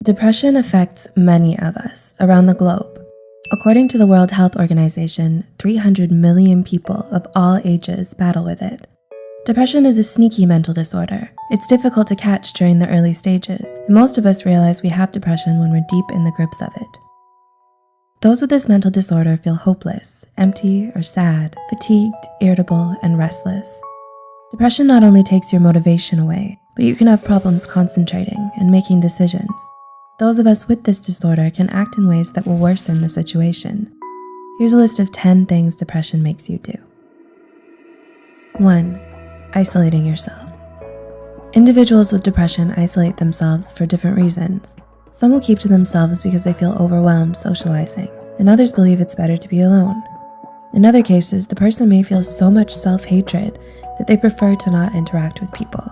Depression affects many of us around the globe. According to the World Health Organization, 300 million people of all ages battle with it. Depression is a sneaky mental disorder. It's difficult to catch during the early stages, and most of us realize we have depression when we're deep in the grips of it. Those with this mental disorder feel hopeless, empty or sad, fatigued, irritable, and restless. Depression not only takes your motivation away, but you can have problems concentrating and making decisions. Those of us with this disorder can act in ways that will worsen the situation. Here's a list of 10 things depression makes you do. 1. Isolating yourself. Individuals with depression isolate themselves for different reasons. Some will keep to themselves because they feel overwhelmed socializing, and others believe it's better to be alone. In other cases, the person may feel so much self-hatred that they prefer to not interact with people.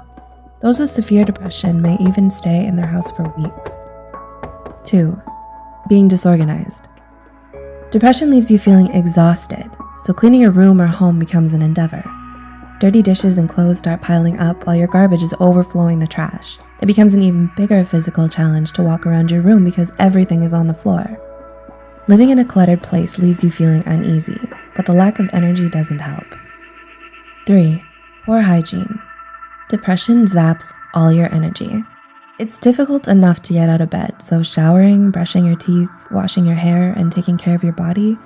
Those with severe depression may even stay in their house for weeks. 2. Being disorganized. Depression leaves you feeling exhausted, so cleaning your room or home becomes an endeavor. Dirty dishes and clothes start piling up while your garbage is overflowing the trash. It becomes an even bigger physical challenge to walk around your room because everything is on the floor. Living in a cluttered place leaves you feeling uneasy, but the lack of energy doesn't help. 3. Poor hygiene. Depression zaps all your energy. It's difficult enough to get out of bed, so showering, brushing your teeth, washing your hair, and taking care of your body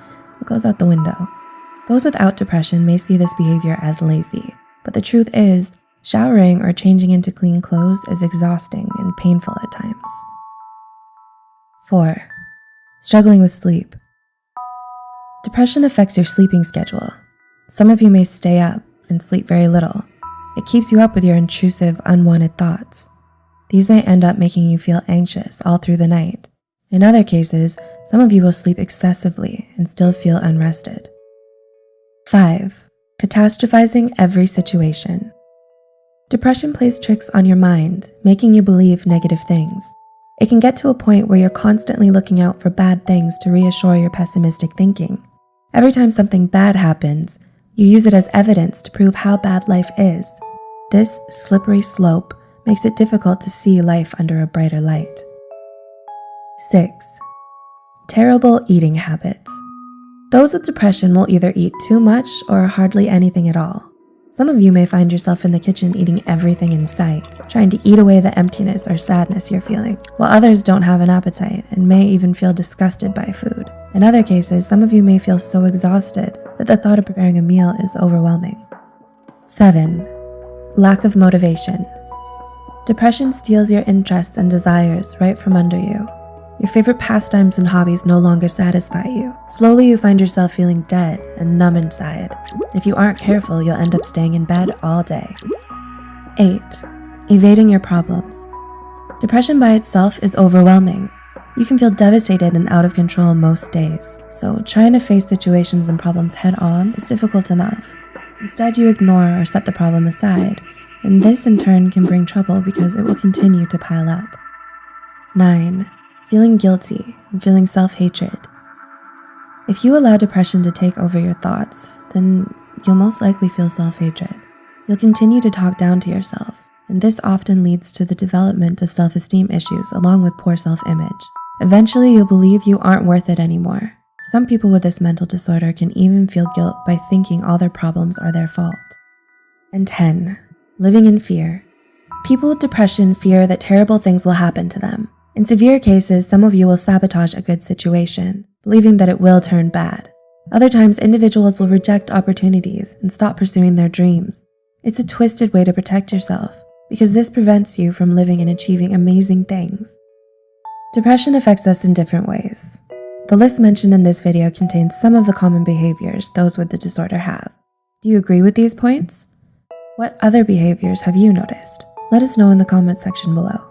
goes out the window. Those without depression may see this behavior as lazy, but the truth is, showering or changing into clean clothes is exhausting and painful at times. 4. Struggling with sleep. Depression affects your sleeping schedule. Some of you may stay up and sleep very little. It keeps you up with your intrusive, unwanted thoughts. These may end up making you feel anxious all through the night. In other cases, some of you will sleep excessively and still feel unrested. 5. Catastrophizing every situation. Depression plays tricks on your mind, making you believe negative things. It can get to a point where you're constantly looking out for bad things to reassure your pessimistic thinking. Every time something bad happens, you use it as evidence to prove how bad life is. This slippery slope makes it difficult to see life under a brighter light. 6. Terrible eating habits. Those with depression will either eat too much or hardly anything at all. Some of you may find yourself in the kitchen eating everything in sight, trying to eat away the emptiness or sadness you're feeling, while others don't have an appetite and may even feel disgusted by food. In other cases, some of you may feel so exhausted that the thought of preparing a meal is overwhelming. 7. Lack of motivation. Depression steals your interests and desires right from under you. Your favorite pastimes and hobbies no longer satisfy you. Slowly, you find yourself feeling dead and numb inside. If you aren't careful, you'll end up staying in bed all day. 8. Evading your problems. Depression by itself is overwhelming. You can feel devastated and out of control most days, so trying to face situations and problems head on is difficult enough. Instead, you ignore or set the problem aside, and this in turn can bring trouble because it will continue to pile up. 9. Feeling guilty and feeling self-hatred. If you allow depression to take over your thoughts, then you'll most likely feel self-hatred. You'll continue to talk down to yourself, and this often leads to the development of self-esteem issues along with poor self-image. Eventually, you'll believe you aren't worth it anymore. Some people with this mental disorder can even feel guilt by thinking all their problems are their fault. And 10. Living in fear. People with depression fear that terrible things will happen to them. In severe cases, some of you will sabotage a good situation, believing that it will turn bad. Other times, individuals will reject opportunities and stop pursuing their dreams. It's a twisted way to protect yourself, because this prevents you from living and achieving amazing things. Depression affects us in different ways. The list mentioned in this video contains some of the common behaviors those with the disorder have. Do you agree with these points? What other behaviors have you noticed? Let us know in the comment section below.